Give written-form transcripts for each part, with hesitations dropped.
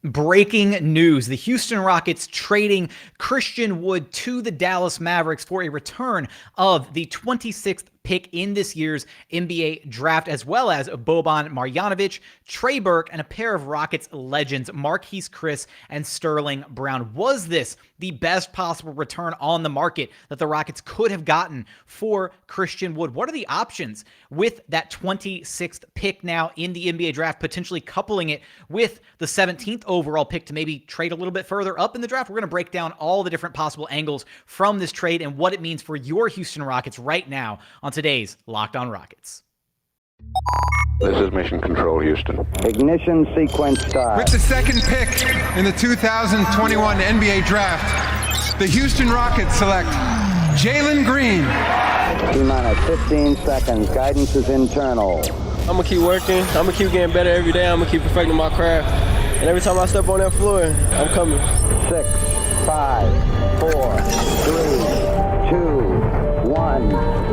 Breaking news. The Houston Rockets trading Christian Wood to the Dallas Mavericks for a return of the 26th pick in this year's NBA draft, as well as Boban Marjanovic, Trey Burke, and a pair of Rockets legends, Marquese Chriss and Sterling Brown. Was this the best possible return on the market that the Rockets could have gotten for Christian Wood? What are the options with that 26th pick now in the NBA draft, potentially coupling it with the 17th overall pick to maybe trade a little bit further up in the draft? We're going to break down all the different possible angles from this trade and what it means for your Houston Rockets right now on today's Locked On Rockets. This is Mission Control, Houston. Ignition sequence start. With the second pick in the 2021 NBA Draft, the Houston Rockets select Jalen Green. T-minus 15 seconds. Guidance is internal. I'm going to keep working. I'm going to keep getting better every day. I'm going to keep perfecting my craft. And every time I step on that floor, I'm coming. 6, 5, 4, 3, 2, 1.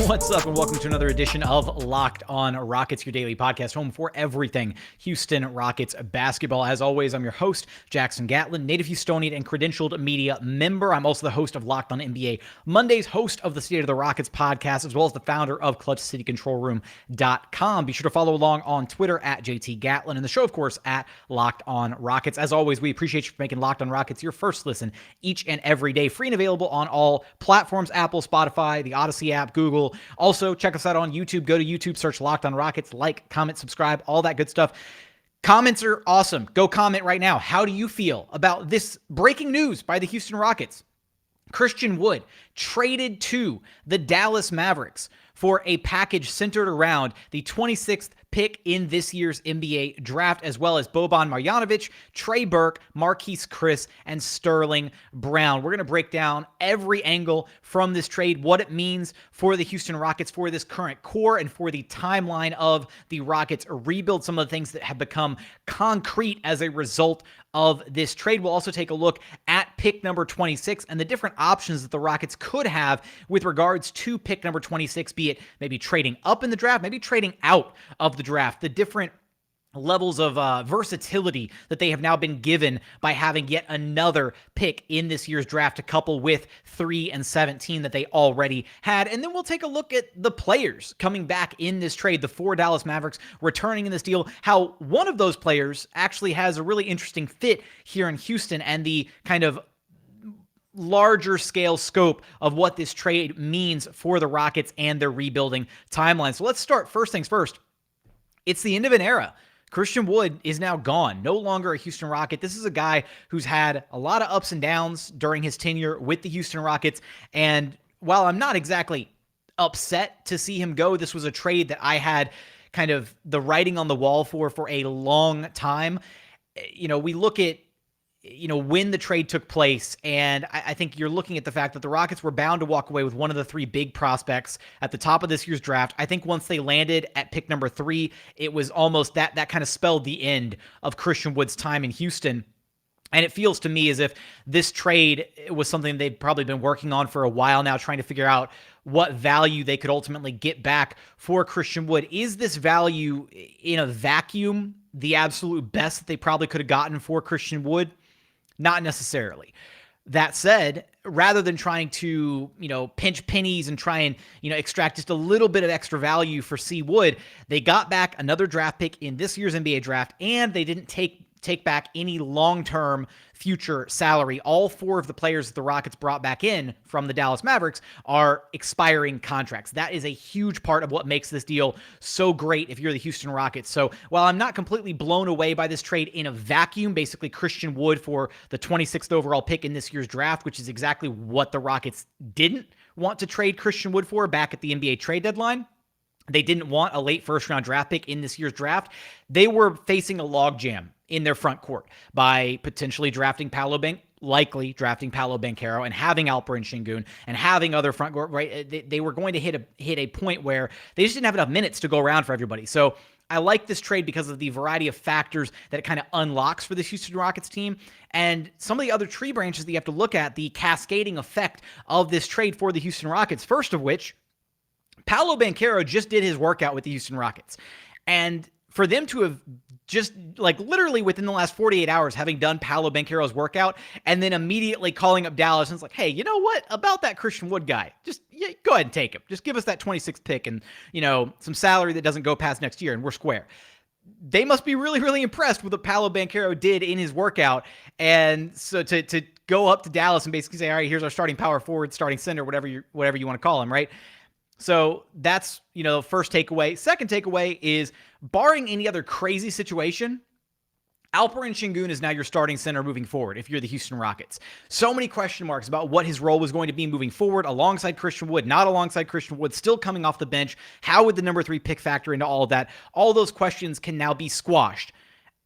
What's up, and welcome to another edition of Locked On Rockets, your daily podcast home for everything Houston Rockets basketball. As always, I'm your host, Jackson Gatlin, native Houstonian and credentialed media member. I'm also the host of Locked On NBA Mondays, host of the State of the Rockets podcast, as well as the founder of ClutchCityControlRoom.com. Be sure to follow along on Twitter at JT Gatlin, and the show, of course, at Locked On Rockets. As always, we appreciate you for making Locked On Rockets your first listen each and every day, free and available on all platforms: Apple, Spotify, the Odyssey app, Google. Also, check us out on YouTube. Go to YouTube, search Locked On Rockets, like, comment, subscribe, all that good stuff. Comments are awesome. Go comment right now. How do you feel about this breaking news by the Houston Rockets? Christian Wood traded to the Dallas Mavericks for a package centered around the 26th pick in this year's NBA draft, as well as Boban Marjanovic, Trey Burke, Marquese Chriss, and Sterling Brown. We're going to break down every angle from this trade, what it means for the Houston Rockets, for this current core, and for the timeline of the Rockets rebuild, some of the things that have become concrete as a result of this trade. We'll also take a look at pick number 26 and the different options that the Rockets could have with regards to pick number 26, be it maybe trading up in the draft, maybe trading out of the draft, the different levels of versatility that they have now been given by having yet another pick in this year's draft to couple with 3 and 17 that they already had. And then we'll take a look at the players coming back in this trade, the 4 Dallas Mavericks returning in this deal, how one of those players actually has a really interesting fit here in Houston, and the kind of larger scale scope of what this trade means for the Rockets and their rebuilding timeline. So let's start, first things first. It's the end of an era. Christian Wood is now gone, no longer a Houston Rocket. This is a guy who's had a lot of ups and downs during his tenure with the Houston Rockets. And while I'm not exactly upset to see him go, this was a trade that I had kind of the writing on the wall for a long time. You know, we look at when the trade took place, and I think you're looking at the fact that the Rockets were bound to walk away with one of the 3 big prospects at the top of this year's draft. I think once they landed at pick number 3, it was almost that kind of spelled the end of Christian Wood's time in Houston. And it feels to me as if this trade was something they'd probably been working on for a while now, trying to figure out what value they could ultimately get back for Christian Wood. Is this value in a vacuum the absolute best that they probably could have gotten for Christian Wood? Not necessarily. That said, rather than trying to, pinch pennies and try and, extract just a little bit of extra value for C. Wood, they got back another draft pick in this year's NBA draft, and they didn't take back any long-term future salary. All 4 of the players that the Rockets brought back in from the Dallas Mavericks are expiring contracts. That is a huge part of what makes this deal so great if you're the Houston Rockets. So while I'm not completely blown away by this trade in a vacuum, basically Christian Wood for the 26th overall pick in this year's draft, which is exactly what the Rockets didn't want to trade Christian Wood for back at the NBA trade deadline. They didn't want a late first-round draft pick in this year's draft. They were facing a logjam in their front court by potentially likely drafting Paolo Banchero and having Alperen Şengün and having other front court, right? They were going to hit a point where they just didn't have enough minutes to go around for everybody. So I like this trade because of the variety of factors that it kind of unlocks for the Houston Rockets team, and some of the other tree branches that you have to look at, the cascading effect of this trade for the Houston Rockets, first of which, Paolo Banchero just did his workout with the Houston Rockets. And for them to have just like literally within the last 48 hours having done Paolo Banchero's workout and then immediately calling up Dallas and it's like, hey, you know what about that Christian Wood guy? Just go ahead and take him. Just give us that 26th pick and, some salary that doesn't go past next year and we're square. They must be really, really impressed with what Paolo Banchero did in his workout. And so to go up to Dallas and basically say, all right, here's our starting power forward, starting center, whatever you want to call him, right? So that's, first takeaway. Second takeaway is, barring any other crazy situation, Alperen Sengun is now your starting center moving forward if you're the Houston Rockets. So many question marks about what his role was going to be moving forward alongside Christian Wood, not alongside Christian Wood, still coming off the bench. How would the number 3 pick factor into all of that? All those questions can now be squashed.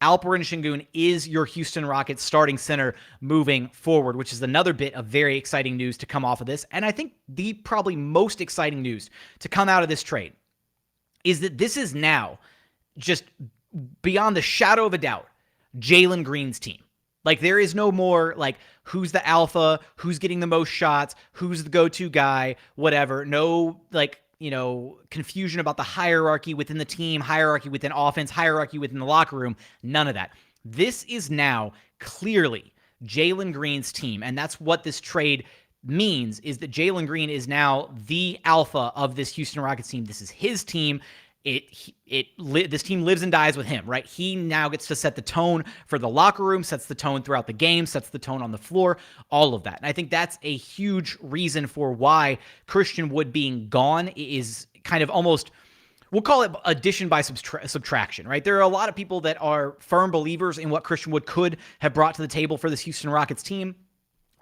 Alperen Sengun is your Houston Rockets starting center moving forward, which is another bit of very exciting news to come off of this. And I think the probably most exciting news to come out of this trade is that this is now just beyond the shadow of a doubt Jalen Green's team. Like, there is no more like who's the alpha, who's getting the most shots, who's the go-to guy, whatever. No, confusion about the hierarchy within the team, hierarchy within offense, hierarchy within the locker room. None of that. This is now clearly Jalen Green's team. And that's what this trade means, is that Jalen Green is now the alpha of this Houston Rockets team. This is his team. This team lives and dies with him, right? He now gets to set the tone for the locker room, sets the tone throughout the game, sets the tone on the floor, all of that. And I think that's a huge reason for why Christian Wood being gone is kind of almost, we'll call it addition by subtraction, right? There are a lot of people that are firm believers in what Christian Wood could have brought to the table for this Houston Rockets team.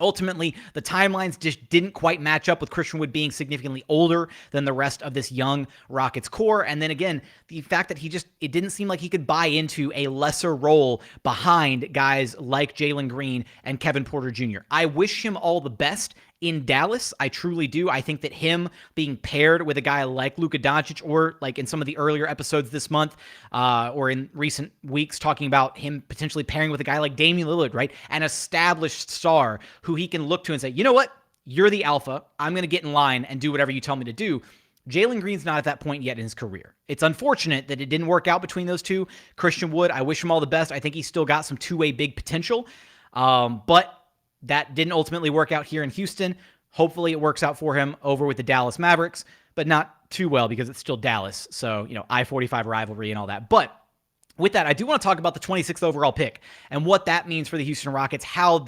Ultimately, the timelines just didn't quite match up with Christian Wood being significantly older than the rest of this young Rockets core. And then again, the fact that it didn't seem like he could buy into a lesser role behind guys like Jalen Green and Kevin Porter Jr. I wish him all the best in Dallas. I truly do. I think that him being paired with a guy like Luka Doncic, or like in some of the earlier episodes this month, or in recent weeks, talking about him potentially pairing with a guy like Damian Lillard, right? An established star who he can look to and say, you know what? You're the alpha. I'm going to get in line and do whatever you tell me to do. Jalen Green's not at that point yet in his career. It's unfortunate that it didn't work out between those two. Christian Wood, I wish him all the best. I think he's still got some two-way big potential. But that didn't ultimately work out here in Houston. Hopefully it works out for him over with the Dallas Mavericks, but not too well because it's still Dallas. So, I-45 rivalry and all that. But with that, I do want to talk about the 26th overall pick and what that means for the Houston Rockets, how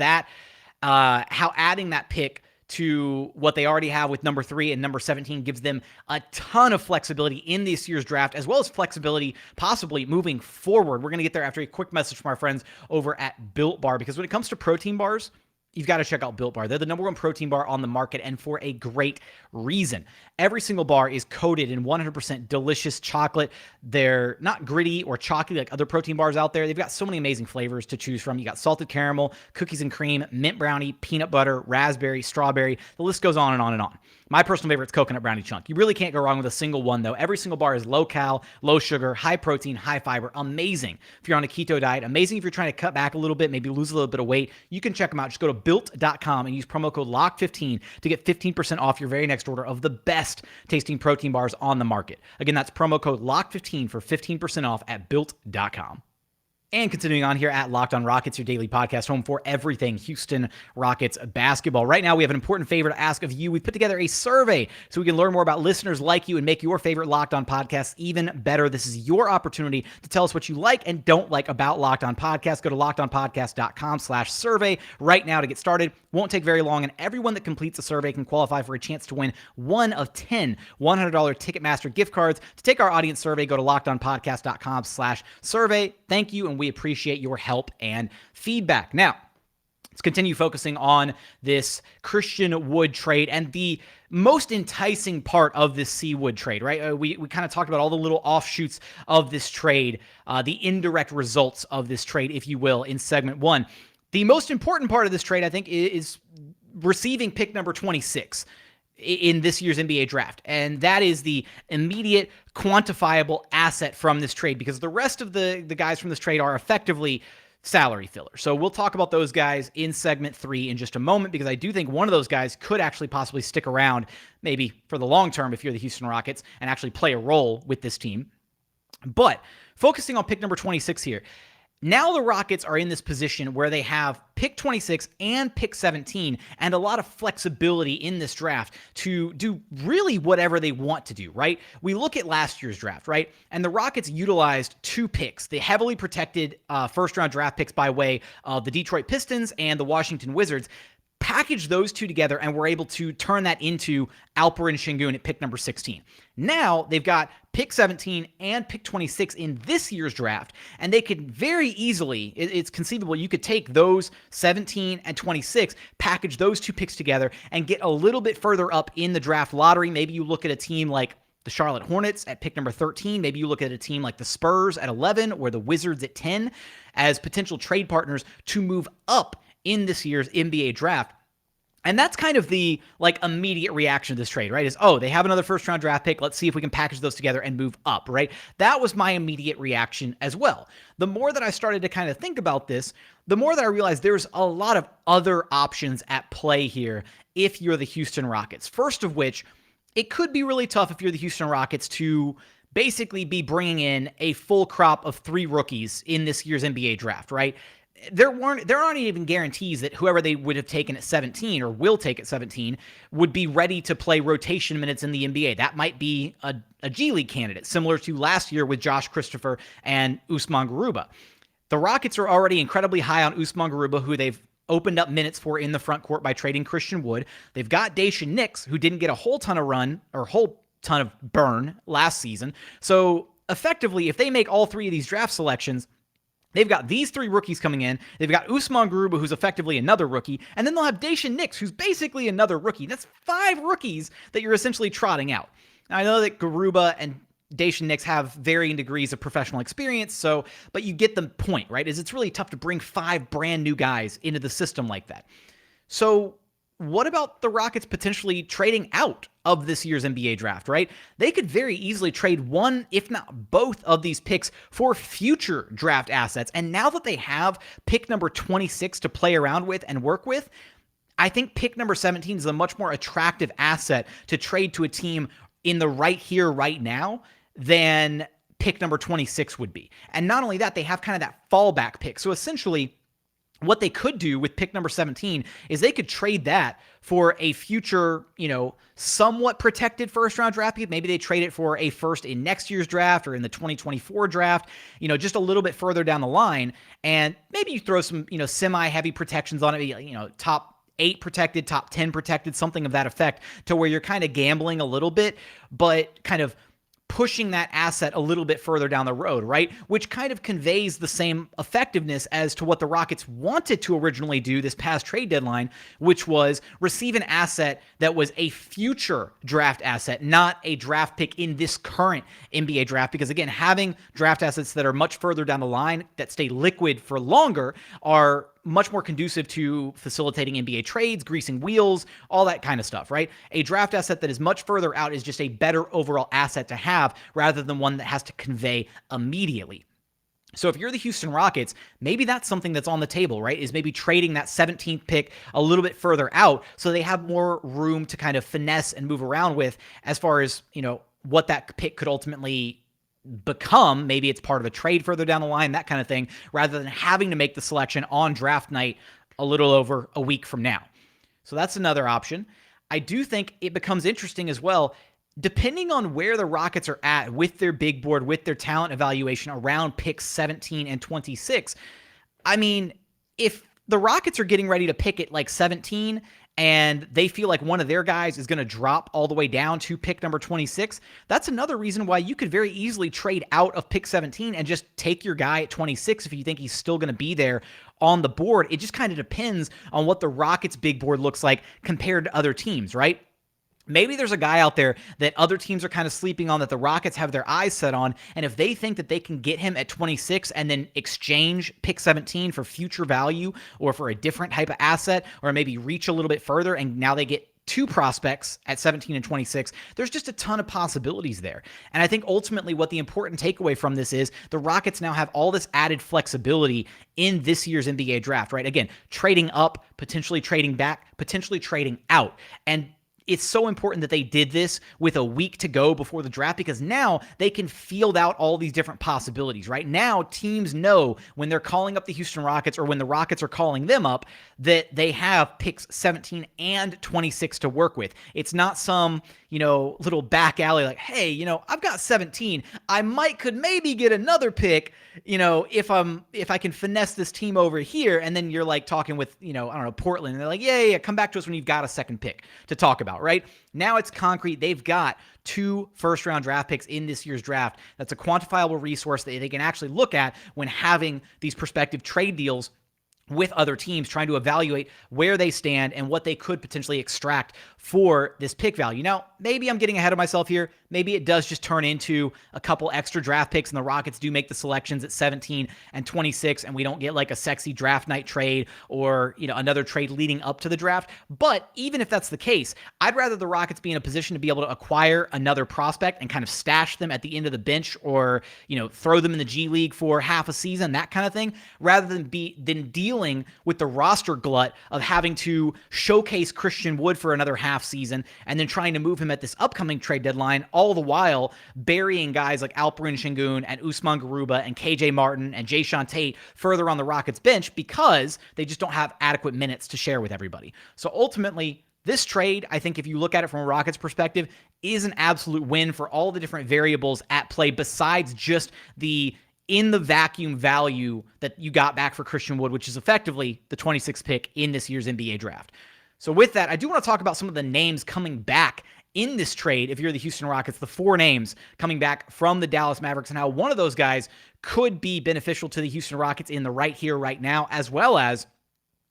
adding that pick to what they already have with number 3 and number 17 gives them a ton of flexibility in this year's draft, as well as flexibility possibly moving forward. We're going to get there after a quick message from our friends over at Built Bar, because when it comes to protein bars, you've got to check out Built Bar. They're the number 1 protein bar on the market, and for a great reason. Every single bar is coated in 100% delicious chocolate. They're not gritty or chalky like other protein bars out there. They've got so many amazing flavors to choose from. You got salted caramel, cookies and cream, mint brownie, peanut butter, raspberry, strawberry. The list goes on and on and on. My personal favorite is coconut brownie chunk. You really can't go wrong with a single one, though. Every single bar is low cal, low sugar, high protein, high fiber. Amazing if you're on a keto diet. Amazing if you're trying to cut back a little bit, maybe lose a little bit of weight. You can check them out. Just go to built.com and use promo code LOCK15 to get 15% off your very next order of the best tasting protein bars on the market. Again, that's promo code LOCK15 for 15% off at built.com. And continuing on here at Locked On Rockets, your daily podcast home for everything Houston Rockets basketball. Right now, we have an important favor to ask of you. We've put together a survey so we can learn more about listeners like you and make your favorite Locked On podcasts even better. This is your opportunity to tell us what you like and don't like about Locked On Podcasts. Go to lockedonpodcast.com/survey right now to get started. Won't take very long, and everyone that completes the survey can qualify for a chance to win one of 10 $100 Ticketmaster gift cards. To take our audience survey, go to lockedonpodcast.com/survey. Thank you, and we appreciate your help and feedback. Now, let's continue focusing on this Christian Wood trade and the most enticing part of this C. Wood trade, right? We kind of talked about all the little offshoots of this trade, the indirect results of this trade, if you will, in segment 1. The most important part of this trade, I think, is receiving pick number 26 in this year's NBA draft. And that is the immediate quantifiable asset from this trade, because the rest of the guys from this trade are effectively salary filler. So we'll talk about those guys in segment 3 in just a moment, because I do think one of those guys could actually possibly stick around, maybe for the long term if you're the Houston Rockets, and actually play a role with this team. But focusing on pick number 26 here, now the Rockets are in this position where they have pick 26 and pick 17 and a lot of flexibility in this draft to do really whatever they want to do, right? We look at last year's draft, right? And the Rockets utilized 2 picks, the heavily protected first-round draft picks by way of the Detroit Pistons and the Washington Wizards, package those 2 together, and were able to turn that into Alperen Sengun at pick number 16. Now they've got pick 17 and pick 26 in this year's draft, and they could very easily, it's conceivable, you could take those 17 and 26, package those 2 picks together, and get a little bit further up in the draft lottery. Maybe you look at a team like the Charlotte Hornets at pick number 13. Maybe you look at a team like the Spurs at 11 or the Wizards at 10 as potential trade partners to move up in this year's NBA draft. And that's kind of the immediate reaction to this trade, right? Is, oh, they have another first round draft pick. Let's see if we can package those together and move up, right? That was my immediate reaction as well. The more that I started to kind of think about this, the more that I realized there's a lot of other options at play here if you're the Houston Rockets. First of which, it could be really tough if you're the Houston Rockets to basically be bringing in a full crop of 3 rookies in this year's NBA draft, right? There aren't even guarantees that whoever they would have taken at 17 or will take at 17 would be ready to play rotation minutes in the NBA. That might be a G League candidate, similar to last year with Josh Christopher and Usman Garuba. The Rockets are already incredibly high on Usman Garuba, who they've opened up minutes for in the front court by trading Christian Wood. They've got Jae'Sean Nix, who didn't get a whole ton of run or whole ton of burn last season. So effectively, if they make all 3 of these draft selections, they've got these 3 rookies coming in. They've got Usman Garuba, who's effectively another rookie. And then they'll have Jae'Sean Nix, who's basically another rookie. That's 5 rookies that you're essentially trotting out. Now, I know that Garuba and Jae'Sean Nix have varying degrees of professional experience, but you get the point, right? Is it's really tough to bring 5 brand new guys into the system like that. So what about the Rockets potentially trading out of this year's NBA draft, right? They could very easily trade one, if not both, of these picks for future draft assets. And now that they have pick number 26 to play around with and work with, I think pick number 17 is a much more attractive asset to trade to a team in the right here, right now, than pick number 26 would be. And not only that, they have kind of that fallback pick. So essentially, what they could do with pick number 17 is they could trade that for a future, somewhat protected first-round draft pick. Maybe they trade it for a first in next year's draft or in the 2024 draft, just a little bit further down the line. And maybe you throw some, semi-heavy protections on it, top 8 protected, top 10 protected, something of that effect, to where you're kind of gambling a little bit, but kind of pushing that asset a little bit further down the road, right? Which kind of conveys the same effectiveness as to what the Rockets wanted to originally do this past trade deadline, which was receive an asset that was a future draft asset, not a draft pick in this current NBA draft. Because again, having draft assets that are much further down the line that stay liquid for longer are much more conducive to facilitating NBA trades, greasing wheels, all that kind of stuff, right? A draft asset that is much further out is just a better overall asset to have rather than one that has to convey immediately. So if you're the Houston Rockets, maybe that's something that's on the table, right? Is maybe trading that 17th pick a little bit further out so they have more room to kind of finesse and move around with as far as, what that pick could ultimately become. Maybe it's part of a trade further down the line, that kind of thing, rather than having to make the selection on draft night a little over a week from now. So that's another option. I do think it becomes interesting as well, depending on where the Rockets are at with their big board, with their talent evaluation around picks 17 and 26. I mean, if the Rockets are getting ready to pick at 17 and they feel like one of their guys is going to drop all the way down to pick number 26, that's another reason why you could very easily trade out of pick 17 and just take your guy at 26 if you think he's still going to be there on the board. It just kind of depends on what the Rockets' big board looks like compared to other teams, right? Maybe there's a guy out there that other teams are kind of sleeping on that the Rockets have their eyes set on, and if they think that they can get him at 26 and then exchange pick 17 for future value or for a different type of asset, or maybe reach a little bit further and now they get two prospects at 17 and 26, there's just a ton of possibilities there. And I think ultimately what the important takeaway from this is the Rockets now have all this added flexibility in this year's NBA draft, right? Again, trading up, potentially trading back, potentially trading out. And it's so important that they did this with a week to go before the draft, because now they can field out all these different possibilities. Right now, teams know when they're calling up the Houston Rockets or when the Rockets are calling them up that they have picks 17 and 26 to work with. It's not some, little back alley like, hey, I've got 17. I could maybe get another pick, if I can finesse this team over here. And then you're like talking with, Portland, and they're like, yeah, come back to us when you've got a second pick to talk about, right? Now it's concrete. They've got 2 first-round draft picks in this year's draft. That's a quantifiable resource that they can actually look at when having these prospective trade deals with other teams, trying to evaluate where they stand and what they could potentially extract for this pick value. Now, maybe I'm getting ahead of myself here. Maybe it does just turn into a couple extra draft picks and the Rockets do make the selections at 17 and 26 and we don't get like a sexy draft night trade or, another trade leading up to the draft. But even if that's the case, I'd rather the Rockets be in a position to be able to acquire another prospect and kind of stash them at the end of the bench or, throw them in the G League for half a season, that kind of thing, rather than dealing with the roster glut of having to showcase Christian Wood for another half season and then trying to move him at this upcoming trade deadline, all the while burying guys like Alperen Şengün and Usman Garuba and KJ Martin and Jae'Sean Tate further on the Rockets bench because they just don't have adequate minutes to share with everybody. So ultimately, this trade, I think if you look at it from a Rockets perspective, is an absolute win for all the different variables at play besides just the in the vacuum value that you got back for Christian Wood, which is effectively the 26th pick in this year's NBA draft. So with that, I do want to talk about some of the names coming back in this trade. If you're the Houston Rockets, the 4 names coming back from the Dallas Mavericks and how one of those guys could be beneficial to the Houston Rockets in the right here, right now, as well as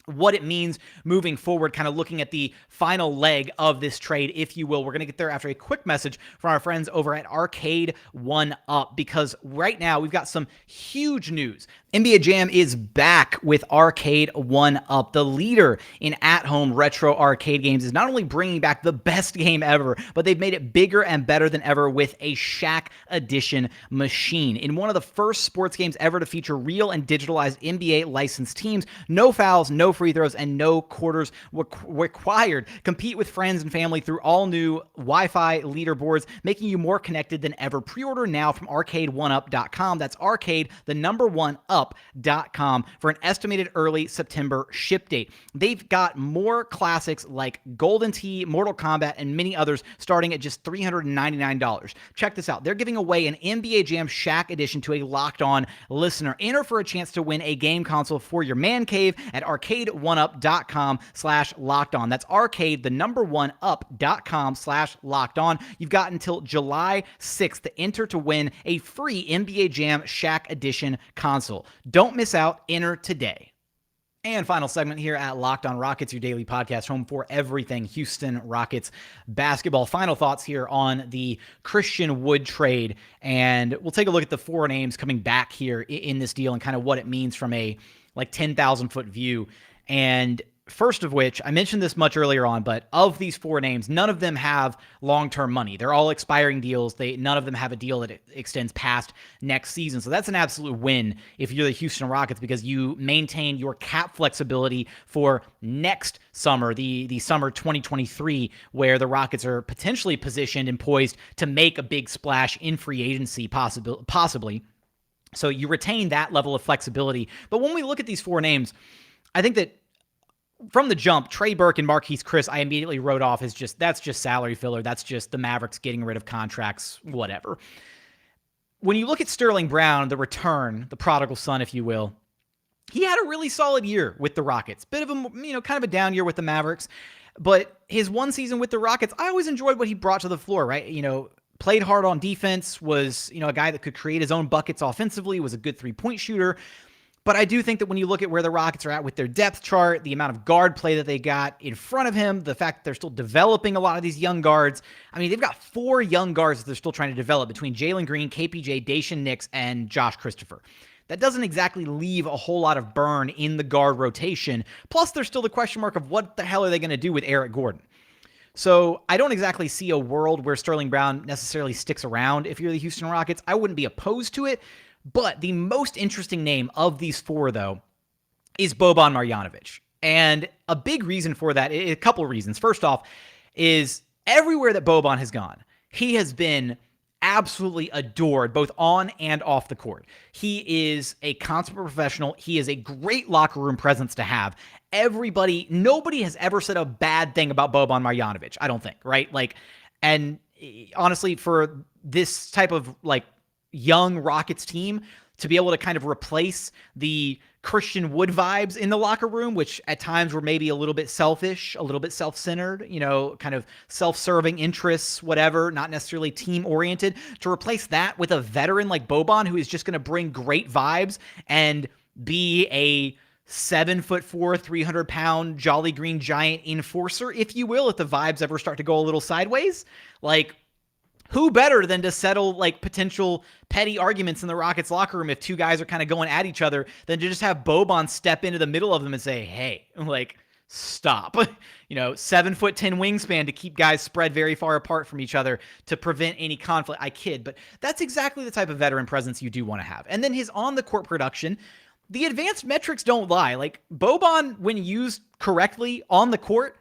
what it means moving forward, kind of looking at the final leg of this trade, if you will. We're going to get there after a quick message from our friends over at Arcade 1UP, because right now we've got some huge news. NBA Jam is back with Arcade 1UP. The leader in at-home retro arcade games is not only bringing back the best game ever, but they've made it bigger and better than ever with a Shaq Edition machine. In one of the first sports games ever to feature real and digitalized NBA licensed teams, no fouls, no free throws, and no quarters required. Compete with friends and family through all new Wi-Fi leaderboards, making you more connected than ever. Pre-order now from arcade1up.com. That's arcade, the number 1 up.com for an estimated early September ship date. They've got more classics like Golden Tee, Mortal Kombat, and many others starting at just $399. Check this out. They're giving away an NBA Jam Shaq Edition to a Locked On listener. Enter for a chance to win a game console for your man cave at arcade1up.com/lockedon. That's arcade, the number 1 up.com/lockedon. You've got until July 6th to enter to win a free NBA Jam Shaq Edition console. Don't miss out. Enter today. And final segment here at Locked On Rockets, your daily podcast home for everything Houston Rockets basketball. Final thoughts here on the Christian Wood trade, and we'll take a look at the 4 names coming back here in this deal and kind of what it means from a 10,000-foot view. And first of which, I mentioned this much earlier on, but of these 4 names, none of them have long-term money. They're all expiring deals. None of them have a deal that extends past next season. So that's an absolute win if you're the Houston Rockets, because you maintain your cap flexibility for next summer, the summer 2023, where the Rockets are potentially positioned and poised to make a big splash in free agency, possibly. So you retain that level of flexibility. But when we look at these 4 names, I think that from the jump, Trey, Burke, and Marquese Chriss, I immediately wrote off as that's just salary filler. That's just the Mavericks getting rid of contracts, whatever. When you look at Sterling Brown, the return, the prodigal son, if you will, he had a really solid year with the Rockets. Bit of a, kind of a down year with the Mavericks. But his one season with the Rockets, I always enjoyed what he brought to the floor, right? Played hard on defense, was, a guy that could create his own buckets offensively, was a good three-point shooter. But I do think that when you look at where the Rockets are at with their depth chart, the amount of guard play that they got in front of him, the fact that they're still developing a lot of these young guards. I mean, they've got 4 young guards that they're still trying to develop between Jalen Green, KPJ, Daishen Nix, and Josh Christopher. That doesn't exactly leave a whole lot of burn in the guard rotation. Plus, there's still the question mark of what the hell are they going to do with Eric Gordon. So I don't exactly see a world where Sterling Brown necessarily sticks around if you're the Houston Rockets. I wouldn't be opposed to it. But the most interesting name of these four, though, is Boban Marjanovic. And a big reason for that, a couple of reasons. First off, is everywhere that Boban has gone, he has been absolutely adored, both on and off the court. He is a consummate professional. He is a great locker room presence to have. Nobody has ever said a bad thing about Boban Marjanovic, I don't think, right? And honestly, for this type of young Rockets team to be able to kind of replace the Christian Wood vibes in the locker room, which at times were maybe a little bit selfish, a little bit self-centered, kind of self-serving interests, whatever, not necessarily team-oriented, to replace that with a veteran like Boban, who is just going to bring great vibes and be a 7'4", 300-pound Jolly Green Giant enforcer, if you will, if the vibes ever start to go a little sideways. Who better than to settle potential petty arguments in the Rockets locker room if two guys are kind of going at each other than to just have Boban step into the middle of them and say, hey, stop. 7'10" wingspan to keep guys spread very far apart from each other to prevent any conflict. I kid, but that's exactly the type of veteran presence you do want to have. And then his on-the-court production, the advanced metrics don't lie. Boban, when used correctly on the court,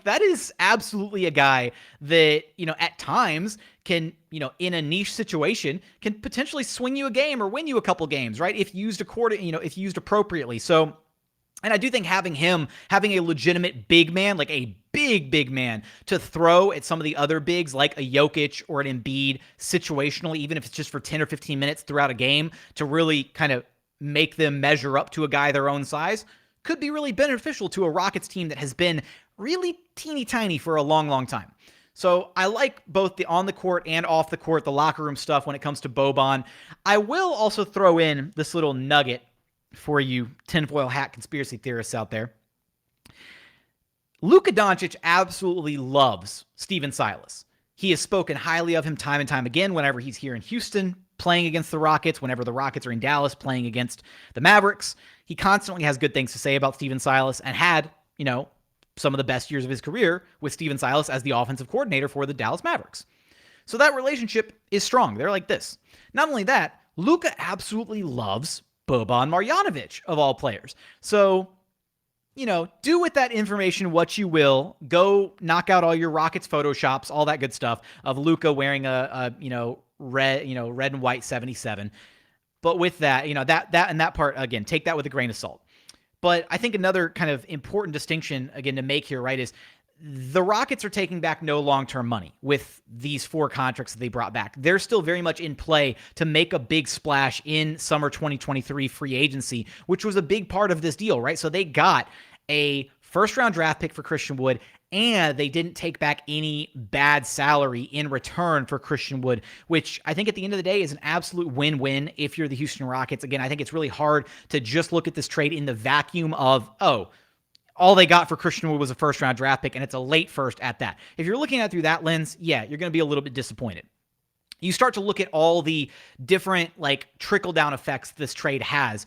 that is absolutely a guy that, at times can, in a niche situation, can potentially swing you a game or win you a couple games, right? If used if used appropriately. So, and I do think having a legitimate big man, a big man to throw at some of the other bigs like a Jokic or an Embiid situationally, even if it's just for 10 or 15 minutes throughout a game to really kind of make them measure up to a guy their own size, could be really beneficial to a Rockets team that has been really teeny tiny for a long, long time. So I like both the on the court and off the court, the locker room stuff when it comes to Boban. I will also throw in this little nugget for you tinfoil hat conspiracy theorists out there. Luka Doncic absolutely loves Steven Silas. He has spoken highly of him time and time again whenever he's here in Houston playing against the Rockets, whenever the Rockets are in Dallas playing against the Mavericks. He constantly has good things to say about Steven Silas and had, some of the best years of his career with Steven Silas as the offensive coordinator for the Dallas Mavericks. So that relationship is strong. They're like this. Not only that, Luka absolutely loves Boban Marjanovic, of all players. So, do with that information what you will. Go knock out all your Rockets photoshops, all that good stuff of Luka wearing a red and white 77. But with that, that part, again, take that with a grain of salt. But I think another kind of important distinction, again, to make here, right, is the Rockets are taking back no long-term money with these four contracts that they brought back. They're still very much in play to make a big splash in summer 2023 free agency, which was a big part of this deal, right? So they got a first-round draft pick for Christian Wood, and they didn't take back any bad salary in return for Christian Wood, which I think at the end of the day is an absolute win-win if you're the Houston Rockets. Again, I think it's really hard to just look at this trade in the vacuum of, all they got for Christian Wood was a first-round draft pick, and it's a late first at that. If you're looking at it through that lens, yeah, you're going to be a little bit disappointed. You start to look at all the different trickle-down effects this trade has.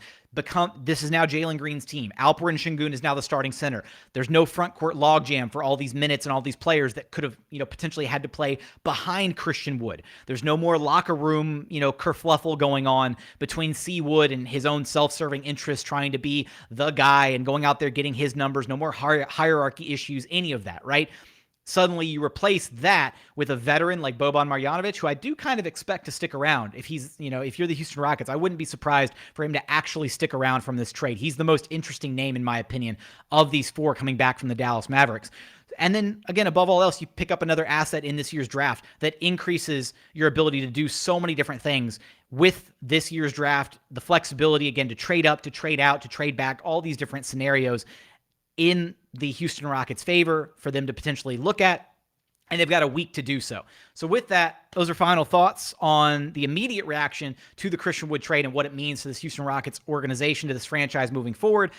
This is now Jalen Green's team. Alperen Şengün is now the starting center. There's no front court logjam for all these minutes and all these players that could have, potentially had to play behind Christian Wood. There's no more locker room, kerfluffle going on between C. Wood and his own self-serving interests trying to be the guy and going out there getting his numbers. No more hierarchy issues, any of that, right? Suddenly you replace that with a veteran like Boban Marjanovic, who I do kind of expect to stick around. If you're the Houston Rockets, I wouldn't be surprised for him to actually stick around from this trade. He's the most interesting name, in my opinion, of these four coming back from the Dallas Mavericks. And then, again, above all else, you pick up another asset in this year's draft that increases your ability to do so many different things with this year's draft. The flexibility, again, to trade up, to trade out, to trade back, all these different scenarios in the Houston Rockets' favor for them to potentially look at, and they've got a week to do so. So with that, those are final thoughts on the immediate reaction to the Christian Wood trade and what it means to this Houston Rockets organization, to this franchise moving forward.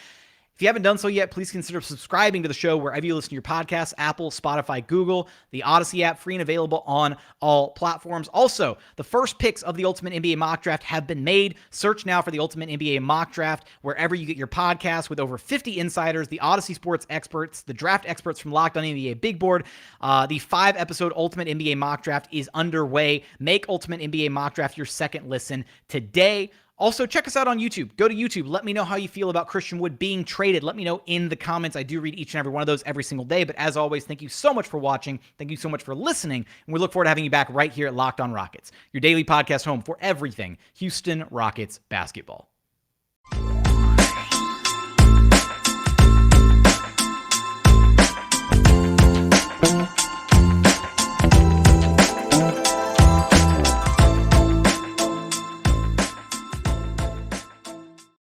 If you haven't done so yet, please consider subscribing to the show wherever you listen to your podcasts, Apple, Spotify, Google, the Odyssey app, free and available on all platforms. Also, the first picks of the Ultimate NBA Mock Draft have been made. Search now for the Ultimate NBA Mock Draft wherever you get your podcasts, with over 50 insiders, the Odyssey sports experts, the draft experts from Locked On NBA Big Board. The 5-episode Ultimate NBA Mock Draft is underway. Make Ultimate NBA Mock Draft your second listen today. Also, check us out on YouTube. Go to YouTube. Let me know how you feel about Christian Wood being traded. Let me know in the comments. I do read each and every one of those every single day. But as always, thank you so much for watching. Thank you so much for listening. And we look forward to having you back right here at Locked On Rockets, your daily podcast home for everything Houston Rockets basketball.